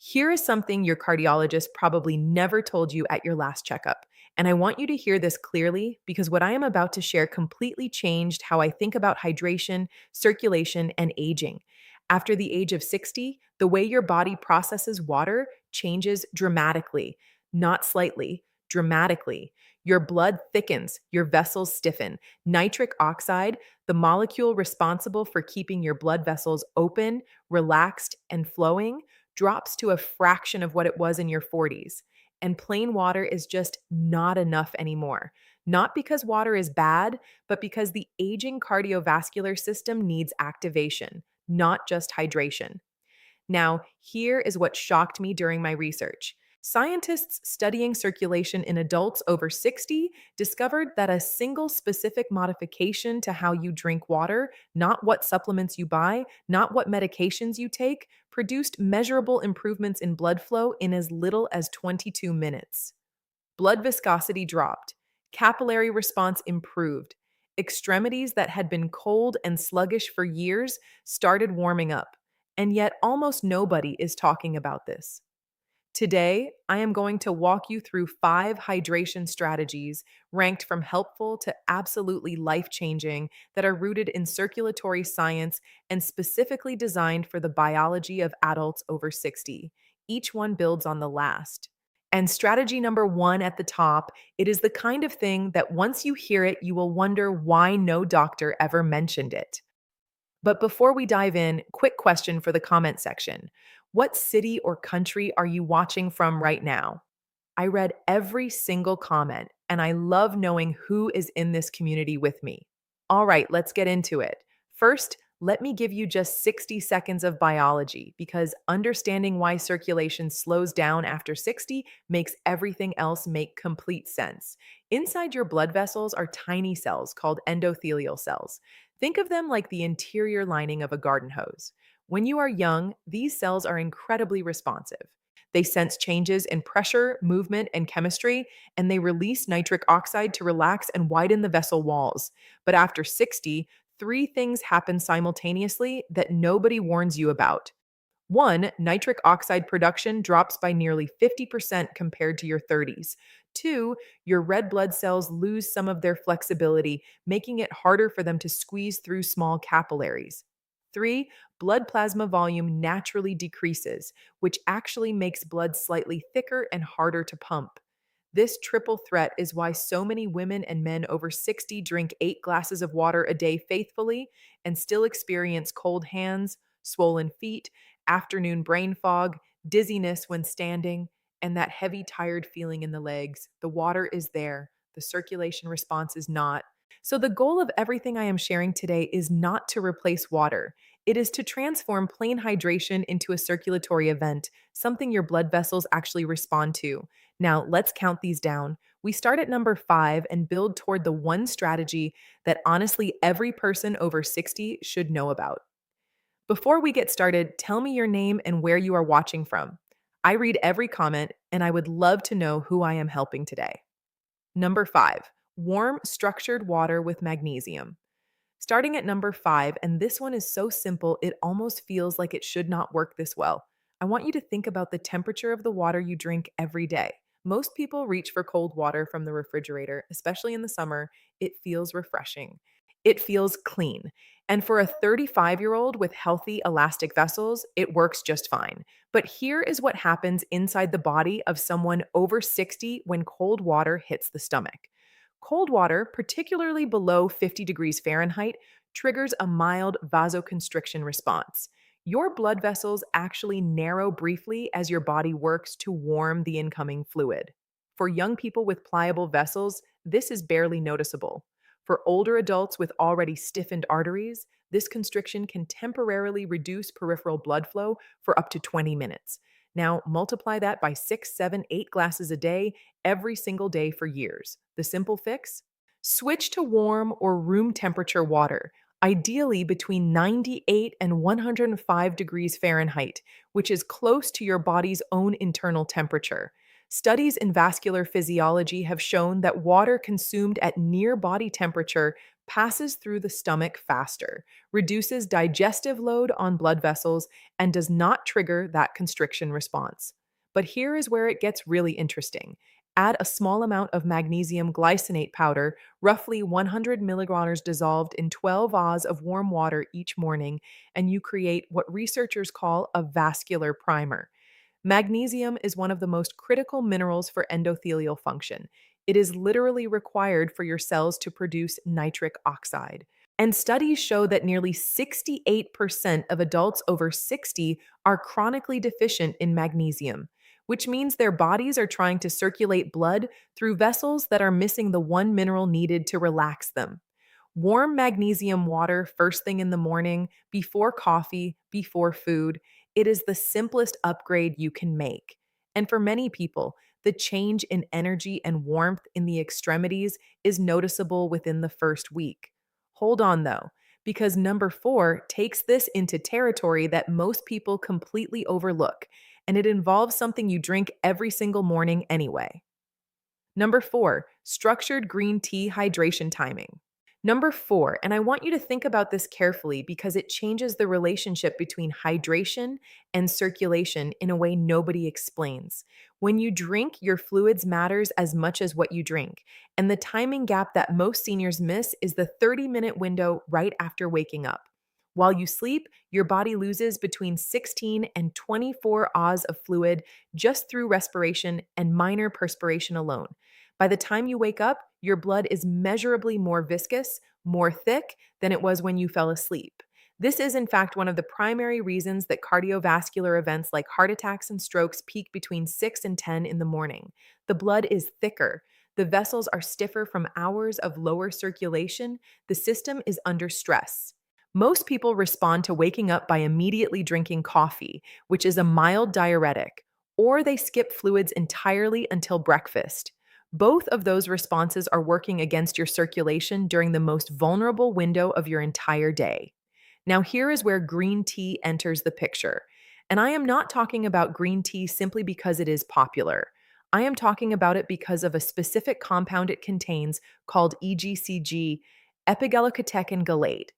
Here is something your cardiologist probably never told you at your last checkup. And I want you to hear this clearly because what I am about to share completely changed how I think about hydration, circulation, and aging. After the age of 60, the way your body processes water changes dramatically, not slightly, dramatically. Your blood thickens, your vessels stiffen. Nitric oxide, the molecule responsible for keeping your blood vessels open, relaxed, and flowing, drops to a fraction of what it was in your 40s. And plain water is just not enough anymore. Not because water is bad, but because the aging cardiovascular system needs activation, not just hydration. Now, here is what shocked me during my research. Scientists studying circulation in adults over 60 discovered that a single specific modification to how you drink water, not what supplements you buy, not what medications you take, produced measurable improvements in blood flow in as little as 22 minutes. Blood viscosity dropped, capillary response improved. Extremities that had been cold and sluggish for years started warming up. And yet, almost nobody is talking about this. Today, I am going to walk you through 5 hydration strategies ranked from helpful to absolutely life changing that are rooted in circulatory science and specifically designed for the biology of adults over 60. Each one builds on the last. And strategy number 1 at the top, it is the kind of thing that once you hear it, you will wonder why no doctor ever mentioned it. But before we dive in, quick question for the comment section. What city or country are you watching from right now? I read every single comment, and I love knowing who is in this community with me. All right, let's get into it. First, let me give you just 60 seconds of biology because understanding why circulation slows down after 60 makes everything else make complete sense. Inside your blood vessels are tiny cells called endothelial cells. Think of them like the interior lining of a garden hose. When you are young, these cells are incredibly responsive. They sense changes in pressure, movement, and chemistry, and they release nitric oxide to relax and widen the vessel walls. But after 60, 3 things happen simultaneously that nobody warns you about. 1, nitric oxide production drops by nearly 50% compared to your 30s. 2, your red blood cells lose some of their flexibility, making it harder for them to squeeze through small capillaries. 3, blood plasma volume naturally decreases, which actually makes blood slightly thicker and harder to pump. This triple threat is why so many women and men over 60 drink 8 glasses of water a day faithfully and still experience cold hands, swollen feet, afternoon brain fog, dizziness when standing, and that heavy, tired feeling in the legs. The water is there, the circulation response is not. So, the goal of everything I am sharing today is not to replace water. It is to transform plain hydration into a circulatory event, something your blood vessels actually respond to. Now, let's count these down. We start at number 5 and build toward the one strategy that honestly every person over 60 should know about. Before we get started, tell me your name and where you are watching from. I read every comment and I would love to know who I am helping today. Number 5, warm, structured water with magnesium. Starting at number 5, and this one is so simple, it almost feels like it should not work this well. I want you to think about the temperature of the water you drink every day. Most people reach for cold water from the refrigerator, especially in the summer. It feels refreshing. It feels clean. And for a 35-year-old with healthy elastic vessels, it works just fine. But here is what happens inside the body of someone over 60 when cold water hits the stomach. Cold water, particularly below 50 degrees Fahrenheit, triggers a mild vasoconstriction response. Your blood vessels actually narrow briefly as your body works to warm the incoming fluid. For young people with pliable vessels, this is barely noticeable. For older adults with already stiffened arteries, this constriction can temporarily reduce peripheral blood flow for up to 20 minutes. Now, multiply that by 6, 7, 8 glasses a day, every single day for years. The simple fix? Switch to warm or room temperature water, ideally between 98 and 105 degrees Fahrenheit, which is close to your body's own internal temperature. Studies in vascular physiology have shown that water consumed at near body temperature passes through the stomach faster, reduces digestive load on blood vessels, and does not trigger that constriction response. But here is where it gets really interesting. Add a small amount of magnesium glycinate powder, roughly 100 milligrams dissolved in 12 Oz of warm water each morning, and you create what researchers call a vascular primer. Magnesium is one of the most critical minerals for endothelial function. It is literally required for your cells to produce nitric oxide. And studies show that nearly 68% of adults over 60 are chronically deficient in magnesium, which means their bodies are trying to circulate blood through vessels that are missing the one mineral needed to relax them. Warm magnesium water first thing in the morning, before coffee, before food. It is the simplest upgrade you can make. And for many people, the change in energy and warmth in the extremities is noticeable within the first week. Hold on though, because number four takes this into territory that most people completely overlook, and it involves something you drink every single morning anyway. Number four, structured green tea hydration timing. Number four, and I want you to think about this carefully because it changes the relationship between hydration and circulation in a way nobody explains. When you drink, your fluids matters as much as what you drink. And the timing gap that most seniors miss is the 30-minute window right after waking up. While you sleep, your body loses between 16 and 24 Oz of fluid just through respiration and minor perspiration alone. By the time you wake up, your blood is measurably more viscous, more thick than it was when you fell asleep. This is, in fact, one of the primary reasons that cardiovascular events like heart attacks and strokes peak between 6 and 10 in the morning. The blood is thicker. The vessels are stiffer from hours of lower circulation. The system is under stress. Most people respond to waking up by immediately drinking coffee, which is a mild diuretic, or they skip fluids entirely until breakfast. Both of those responses are working against your circulation during the most vulnerable window of your entire day. Now, here is where green tea enters the picture. And I am not talking about green tea simply because it is popular. I am talking about it because of a specific compound it contains called EGCG, epiglycocatechin gallate.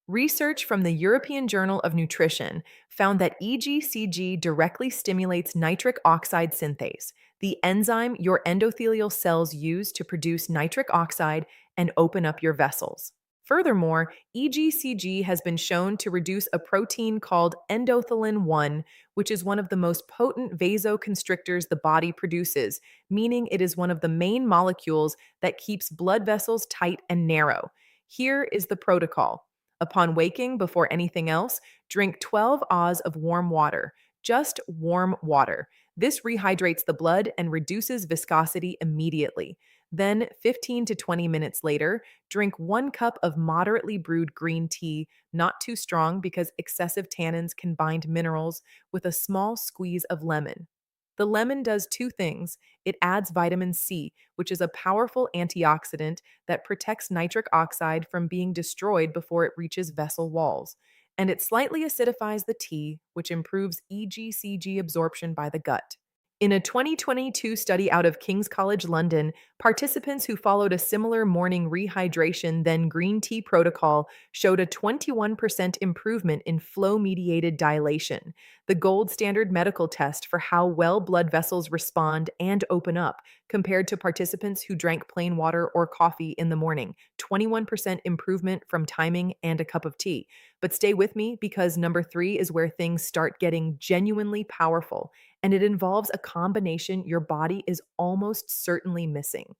Research from the European Journal of Nutrition found that EGCG directly stimulates nitric oxide synthase, the enzyme your endothelial cells use to produce nitric oxide and open up your vessels. Furthermore, EGCG has been shown to reduce a protein called endothelin 1, which is one of the most potent vasoconstrictors the body produces, meaning it is one of the main molecules that keeps blood vessels tight and narrow. Here is the protocol. Upon waking, before anything else, drink 12 Oz of warm water, just warm water. This rehydrates the blood and reduces viscosity immediately. Then, 15 to 20 minutes later, drink 1 cup of moderately brewed green tea, not too strong because excessive tannins can bind minerals, with a small squeeze of lemon. The lemon does two things. It adds vitamin C, which is a powerful antioxidant that protects nitric oxide from being destroyed before it reaches vessel walls. And it slightly acidifies the tea, which improves EGCG absorption by the gut. In a 2022 study out of King's College London, participants who followed a similar morning rehydration then green tea protocol showed a 21% improvement in flow-mediated dilation, the gold standard medical test for how well blood vessels respond and open up, compared to participants who drank plain water or coffee in the morning. 21% improvement from timing and a cup of tea. But stay with me because number three is where things start getting genuinely powerful, and it involves a combination your body is almost certainly missing.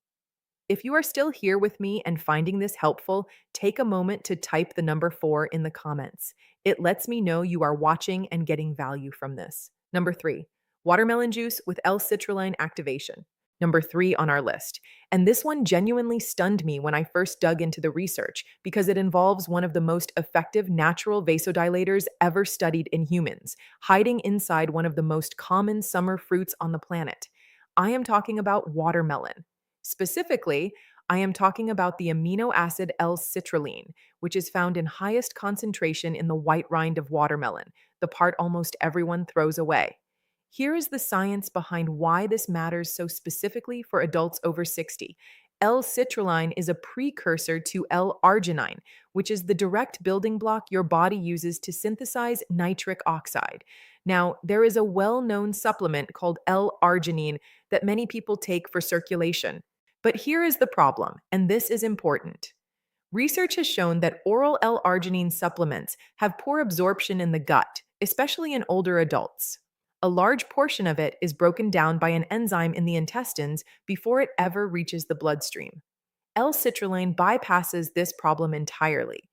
If you are still here with me and finding this helpful, take a moment to type the number 4 in the comments. It lets me know you are watching and getting value from this. Number 3, watermelon juice with L-Citrulline activation. Number 3 on our list. And this one genuinely stunned me when I first dug into the research because it involves one of the most effective natural vasodilators ever studied in humans, hiding inside one of the most common summer fruits on the planet. I am talking about watermelon. Specifically, I am talking about the amino acid L-Citrulline, which is found in highest concentration in the white rind of watermelon, the part almost everyone throws away. Here is the science behind why this matters so specifically for adults over 60. L-Citrulline is a precursor to L-Arginine, which is the direct building block your body uses to synthesize nitric oxide. Now, there is a well-known supplement called L-Arginine that many people take for circulation. But here is the problem, and this is important. Research has shown that oral L-arginine supplements have poor absorption in the gut, especially in older adults. A large portion of it is broken down by an enzyme in the intestines before it ever reaches the bloodstream. L-citrulline bypasses this problem entirely.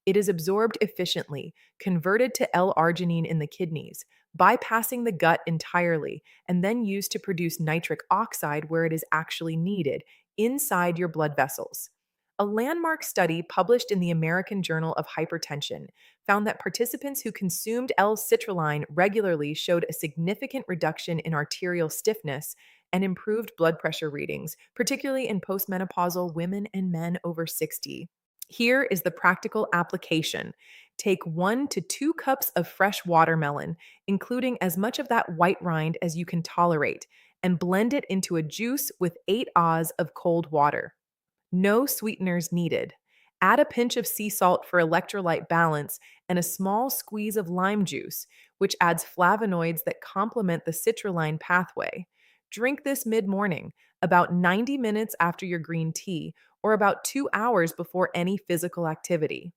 It is absorbed efficiently, converted to L-arginine in the kidneys, bypassing the gut entirely, and then used to produce nitric oxide where it is actually needed, inside your blood vessels. A landmark study published in the American Journal of Hypertension found that participants who consumed L-citrulline regularly showed a significant reduction in arterial stiffness and improved blood pressure readings, particularly in postmenopausal women and men over 60. Here is the practical application. Take 1 to 2 cups of fresh watermelon, including as much of that white rind as you can tolerate, and blend it into a juice with 8 Oz of cold water. No sweeteners needed. Add a pinch of sea salt for electrolyte balance and a small squeeze of lime juice, which adds flavonoids that complement the citrulline pathway. Drink this mid-morning, about 90 minutes after your green tea, or about 2 hours before any physical activity.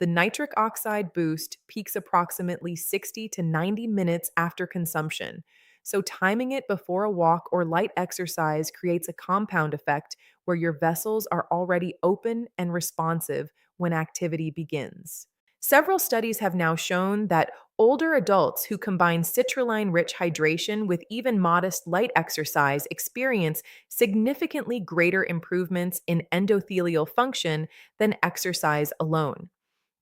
The nitric oxide boost peaks approximately 60 to 90 minutes after consumption, so timing it before a walk or light exercise creates a compound effect where your vessels are already open and responsive when activity begins. Several studies have now shown that older adults who combine citrulline-rich hydration with even modest light exercise experience significantly greater improvements in endothelial function than exercise alone.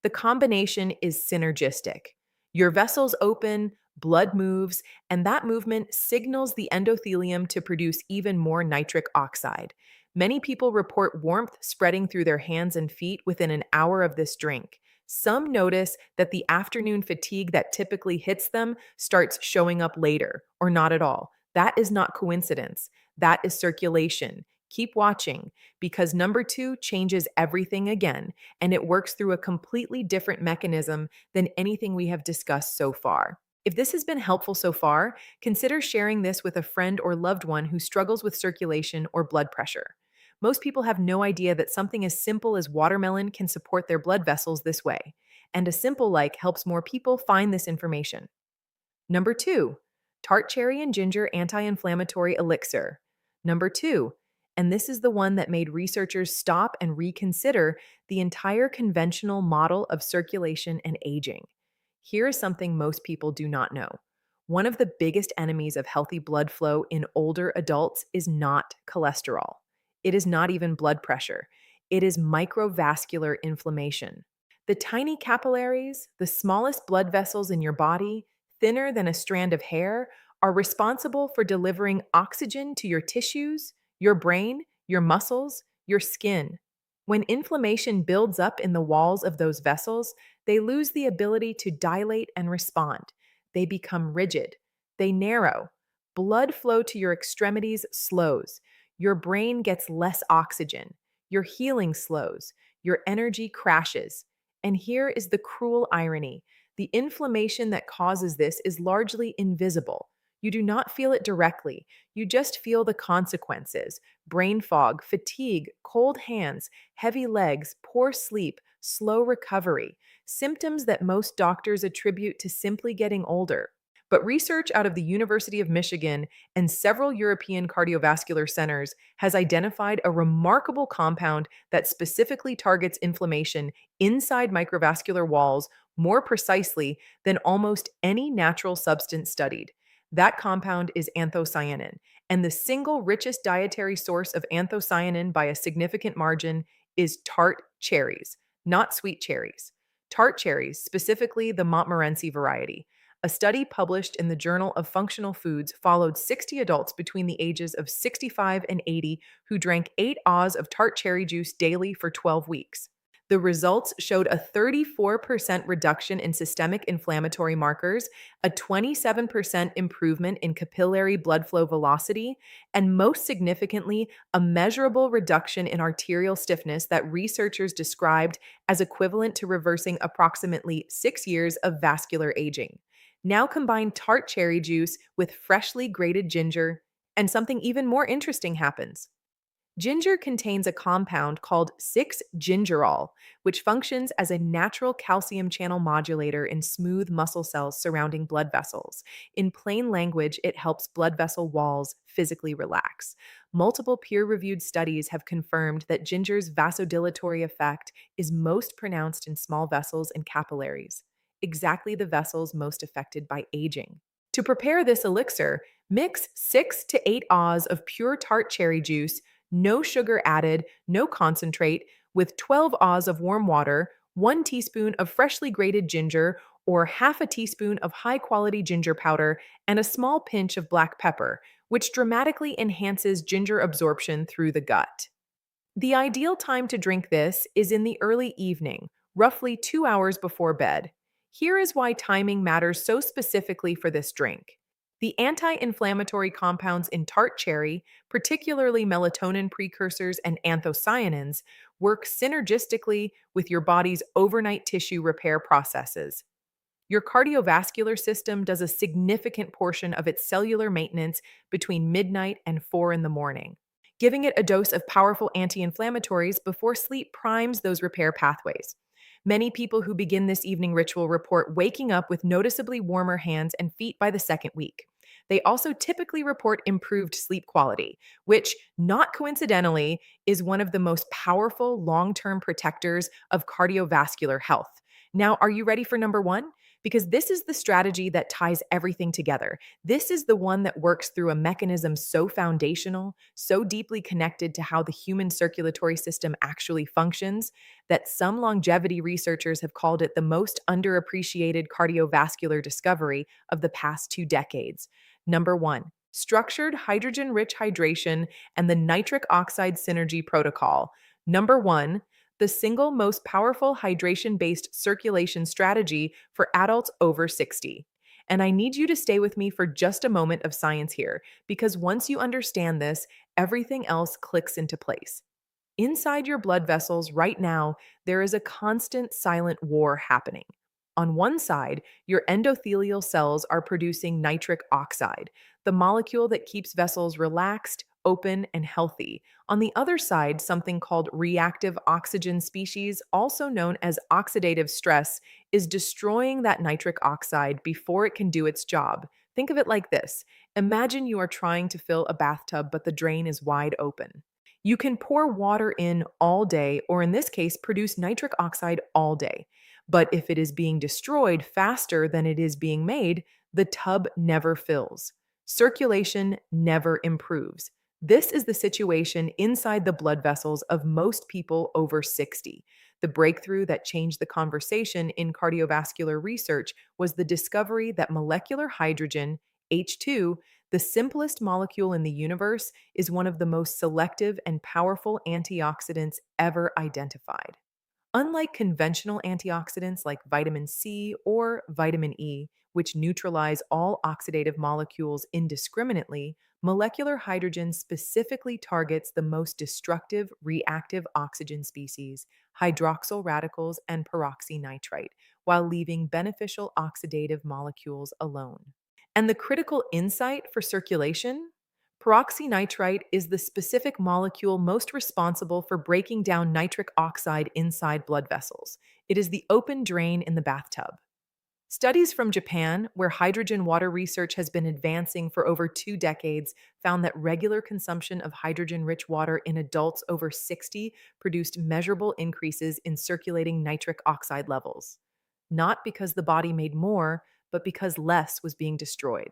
The combination is synergistic. Your vessels open, blood moves, and that movement signals the endothelium to produce even more nitric oxide. Many people report warmth spreading through their hands and feet within an hour of this drink. Some notice that the afternoon fatigue that typically hits them starts showing up later, or not at all. That is not coincidence. That is circulation. Keep watching, because number 2 changes everything again, and it works through a completely different mechanism than anything we have discussed so far. If this has been helpful so far, consider sharing this with a friend or loved one who struggles with circulation or blood pressure. Most people have no idea that something as simple as watermelon can support their blood vessels this way, and a simple like helps more people find this information. Number 2, Tart Cherry and Ginger Anti-Inflammatory Elixir. Number 2, and this is the one that made researchers stop and reconsider the entire conventional model of circulation and aging. Here is something most people do not know. One of the biggest enemies of healthy blood flow in older adults is not cholesterol. It is not even blood pressure. It is microvascular inflammation. The tiny capillaries, the smallest blood vessels in your body, thinner than a strand of hair, are responsible for delivering oxygen to your tissues, your brain, your muscles, your skin. When inflammation builds up in the walls of those vessels, they lose the ability to dilate and respond. They become rigid. They narrow. Blood flow to your extremities slows. Your brain gets less oxygen. Your healing slows. Your energy crashes. And here is the cruel irony. The inflammation that causes this is largely invisible. You do not feel it directly. You just feel the consequences: brain fog, fatigue, cold hands, heavy legs, poor sleep, slow recovery, symptoms that most doctors attribute to simply getting older. But research out of the University of Michigan and several European cardiovascular centers has identified a remarkable compound that specifically targets inflammation inside microvascular walls more precisely than almost any natural substance studied. That compound is anthocyanin, and the single richest dietary source of anthocyanin by a significant margin is tart cherries, not sweet cherries. Tart cherries, specifically the Montmorency variety. A study published in the Journal of Functional Foods followed 60 adults between the ages of 65 and 80 who drank 8 Oz of tart cherry juice daily for 12 weeks. The results showed a 34% reduction in systemic inflammatory markers, a 27% improvement in capillary blood flow velocity, and most significantly, a measurable reduction in arterial stiffness that researchers described as equivalent to reversing approximately 6 years of vascular aging. Now combine tart cherry juice with freshly grated ginger, and something even more interesting happens. Ginger contains a compound called 6-gingerol, which functions as a natural calcium channel modulator in smooth muscle cells surrounding blood vessels. In plain language, it helps blood vessel walls physically relax. Multiple peer-reviewed studies have confirmed that ginger's vasodilatory effect is most pronounced in small vessels and capillaries, exactly the vessels most affected by aging. To prepare this elixir, mix 6 to 8 Oz of pure tart cherry juice, no sugar added, no concentrate, with 12 Oz of warm water, 1 teaspoon of freshly grated ginger, or half a teaspoon of high quality ginger powder, and a small pinch of black pepper, which dramatically enhances ginger absorption through the gut. The ideal time to drink this is in the early evening, roughly 2 hours before bed. Here is why timing matters so specifically for this drink. The anti inflammatory compounds in tart cherry, particularly melatonin precursors and anthocyanins, work synergistically with your body's overnight tissue repair processes. Your cardiovascular system does a significant portion of its cellular maintenance between midnight and 4 in the morning. Giving it a dose of powerful anti inflammatories before sleep primes those repair pathways. Many people who begin this evening ritual report waking up with noticeably warmer hands and feet by the second week. They also typically report improved sleep quality, which, not coincidentally, is one of the most powerful long term protectors of cardiovascular health. Now, are you ready for number one? Because this is the strategy that ties everything together. This is the one that works through a mechanism so foundational, so deeply connected to how the human circulatory system actually functions, that some longevity researchers have called it the most underappreciated cardiovascular discovery of the past 2 decades. Number one, structured hydrogen rich hydration and the nitric oxide synergy protocol. Number one, the single most powerful hydration based circulation strategy for adults over 60. And I need you to stay with me for just a moment of science here, because once you understand this, everything else clicks into place. Inside your blood vessels right now, there is a constant silent war happening. On one side, your endothelial cells are producing nitric oxide, the molecule that keeps vessels relaxed, open, and healthy. On the other side, something called reactive oxygen species, also known as oxidative stress, is destroying that nitric oxide before it can do its job. Think of it like this. Imagine you are trying to fill a bathtub, but the drain is wide open. You can pour water in all day, or in this case, produce nitric oxide all day. But if it is being destroyed faster than it is being made, the tub never fills. Circulation never improves. This is the situation inside the blood vessels of most people over 60. The breakthrough that changed the conversation in cardiovascular research was the discovery that molecular hydrogen, H2, the simplest molecule in the universe, is one of the most selective and powerful antioxidants ever identified. Unlike conventional antioxidants like vitamin C or vitamin E, which neutralize all oxidative molecules indiscriminately, molecular hydrogen specifically targets the most destructive reactive oxygen species, hydroxyl radicals and peroxynitrite, while leaving beneficial oxidative molecules alone. And the critical insight for circulation? Peroxynitrite is the specific molecule most responsible for breaking down nitric oxide inside blood vessels. It is the open drain in the bathtub. Studies from Japan, where hydrogen water research has been advancing for over 2 decades, found that regular consumption of hydrogen rich water in adults over 60 produced measurable increases in circulating nitric oxide levels. Not because the body made more, but because less was being destroyed.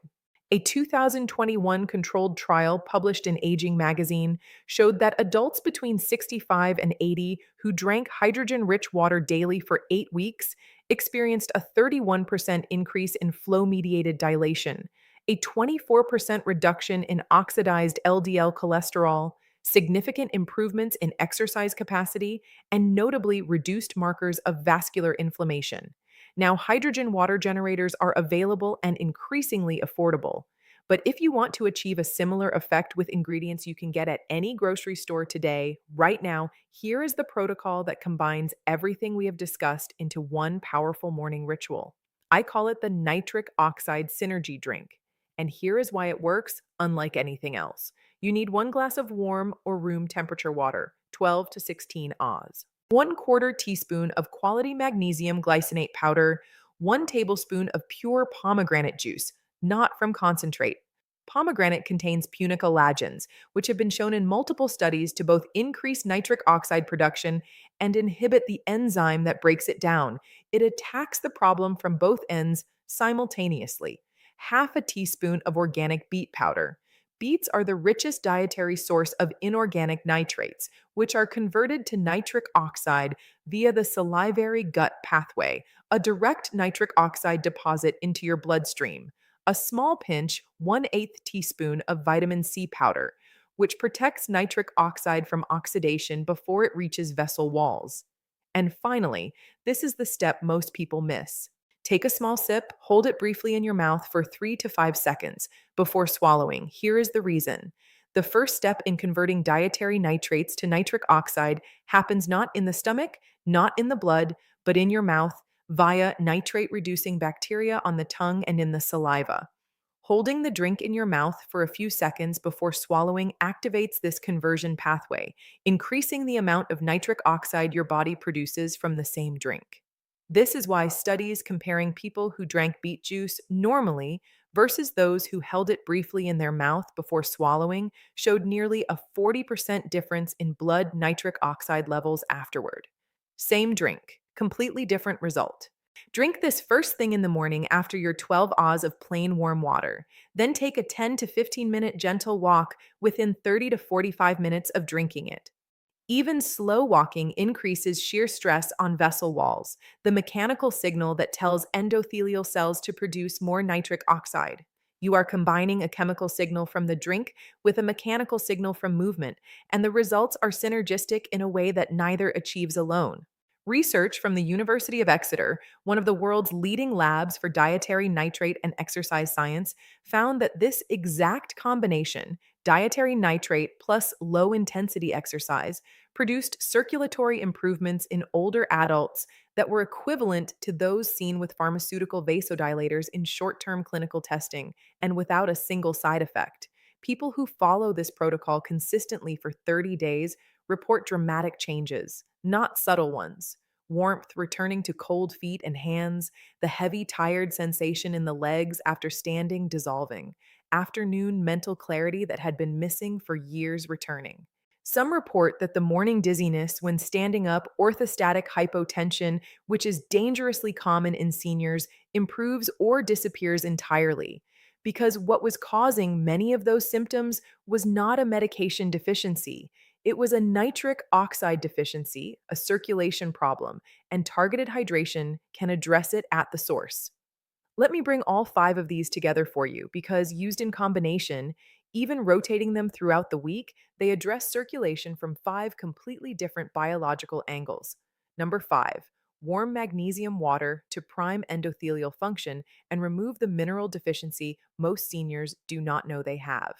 A 2021 controlled trial published in Aging magazine showed that adults between 65 and 80 who drank hydrogen rich water daily for 8 weeks experienced a 31% increase in flow mediated dilation, a 24% reduction in oxidized LDL cholesterol, significant improvements in exercise capacity, and notably reduced markers of vascular inflammation. Now, hydrogen water generators are available and increasingly affordable. But if you want to achieve a similar effect with ingredients you can get at any grocery store today, right now, here is the protocol that combines everything we have discussed into one powerful morning ritual. I call it the nitric oxide synergy drink. And here is why it works, unlike anything else. You need 1 glass of warm or room temperature water, 12 to 16 Oz. 1/4 teaspoon of quality magnesium glycinate powder, 1 tablespoon of pure pomegranate juice, not from concentrate. Pomegranate contains punicolagens, which have been shown in multiple studies to both increase nitric oxide production and inhibit the enzyme that breaks it down. It attacks the problem from both ends simultaneously. Half a teaspoon of organic beet powder. Beets are the richest dietary source of inorganic nitrates, which are converted to nitric oxide via the salivary gut pathway, a direct nitric oxide deposit into your bloodstream. A small pinch, 1/8 teaspoon of vitamin C powder, which protects nitric oxide from oxidation before it reaches vessel walls. And finally, this is the step most people miss. Take a small sip, hold it briefly in your mouth for 3 to 5 seconds before swallowing. Here is the reason. The first step in converting dietary nitrates to nitric oxide happens not in the stomach, not in the blood, but in your mouth via nitrate reducing bacteria on the tongue and in the saliva. Holding the drink in your mouth for a few seconds before swallowing activates this conversion pathway, increasing the amount of nitric oxide your body produces from the same drink. This is why studies comparing people who drank beet juice normally versus those who held it briefly in their mouth before swallowing showed nearly a 40% difference in blood nitric oxide levels afterward. Same drink, completely different result. Drink this first thing in the morning after your 12 Oz of plain warm water. Then take a 10 to 15-minute gentle walk within 30 to 45 minutes of drinking it. Even slow walking increases shear stress on vessel walls, the mechanical signal that tells endothelial cells to produce more nitric oxide. You are combining a chemical signal from the drink with a mechanical signal from movement, and the results are synergistic in a way that neither achieves alone. Research from the University of Exeter, one of the world's leading labs for dietary nitrate and exercise science, found that this exact combination, dietary nitrate plus low intensity exercise, produced circulatory improvements in older adults that were equivalent to those seen with pharmaceutical vasodilators in short term clinical testing and without a single side effect. People who follow this protocol consistently for 30 days report dramatic changes, not subtle ones. Warmth returning to cold feet and hands, the heavy, tired sensation in the legs after standing dissolving, afternoon mental clarity that had been missing for years returning. Some report that the morning dizziness when standing up, orthostatic hypotension, which is dangerously common in seniors, improves or disappears entirely. Because what was causing many of those symptoms was not a medication deficiency. It was a nitric oxide deficiency, a circulation problem, and targeted hydration can address it at the source. Let me bring all 5 of these together for you because, used in combination, even rotating them throughout the week, they address circulation from 5 completely different biological angles. Number 5, warm magnesium water to prime endothelial function and remove the mineral deficiency most seniors do not know they have.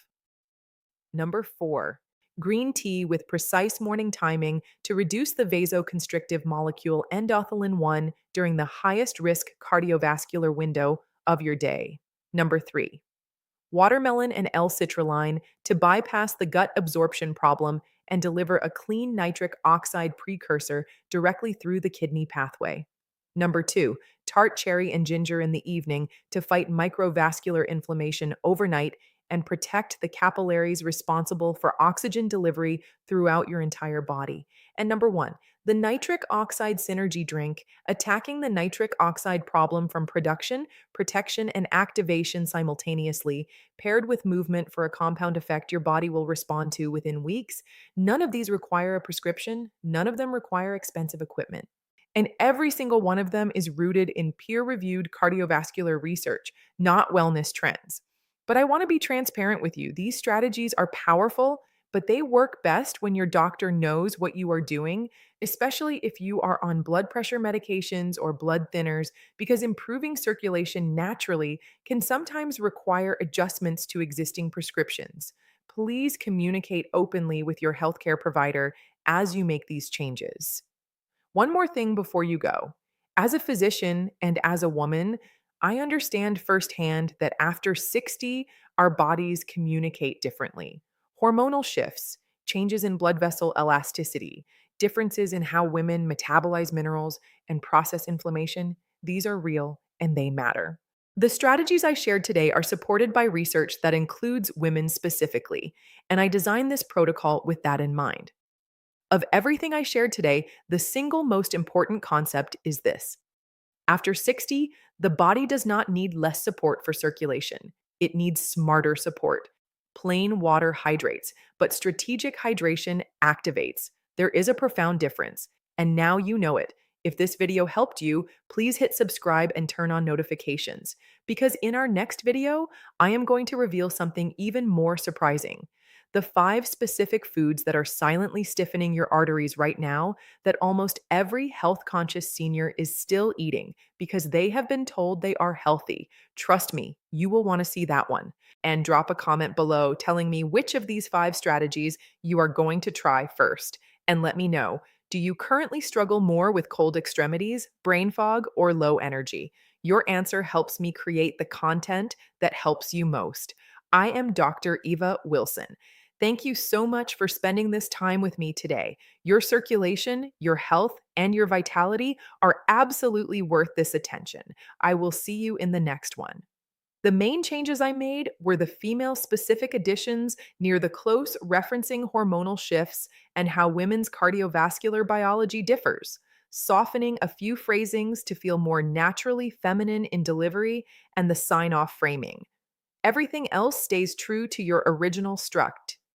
Number 4, green tea with precise morning timing to reduce the vasoconstrictive molecule endothelin 1 during the highest risk cardiovascular window of your day. Number 3, watermelon and L-Citrulline to bypass the gut absorption problem and deliver a clean nitric oxide precursor directly through the kidney pathway. Number 2, tart cherry and ginger in the evening to fight microvascular inflammation overnight and protect the capillaries responsible for oxygen delivery throughout your entire body. And number 1, the nitric oxide synergy drink, attacking the nitric oxide problem from production, protection, and activation simultaneously, paired with movement for a compound effect your body will respond to within weeks. None of these require a prescription, none of them require expensive equipment. And every single one of them is rooted in peer reviewed cardiovascular research, not wellness trends. But I want to be transparent with you. These strategies are powerful, but they work best when your doctor knows what you are doing, especially if you are on blood pressure medications or blood thinners, because improving circulation naturally can sometimes require adjustments to existing prescriptions. Please communicate openly with your healthcare provider as you make these changes. One more thing before you go. As a physician and as a woman, I understand firsthand that after 60, our bodies communicate differently. Hormonal shifts, changes in blood vessel elasticity, differences in how women metabolize minerals and process inflammation, these are real and they matter. The strategies I shared today are supported by research that includes women specifically, and I designed this protocol with that in mind. Of everything I shared today, the single most important concept is this: after 60, the body does not need less support for circulation. It needs smarter support. Plain water hydrates, but strategic hydration activates. There is a profound difference. And now you know it. If this video helped you, please hit subscribe and turn on notifications. Because in our next video, I am going to reveal something even more surprising: the 5 specific foods that are silently stiffening your arteries right now, that almost every health conscious senior is still eating because they have been told they are healthy. Trust me, you will want to see that one. And drop a comment below telling me which of these 5 strategies you are going to try first. And let me know, do you currently struggle more with cold extremities, brain fog, or low energy? Your answer helps me create the content that helps you most. I am Dr. Eva Wilson. Thank you so much for spending this time with me today. Your circulation, your health, and your vitality are absolutely worth this attention. I will see you in the next one. The main changes I made were the female specific additions near the close referencing hormonal shifts and how women's cardiovascular biology differs, softening a few phrasings to feel more naturally feminine in delivery, and the sign off framing. Everything else stays true to your original struct.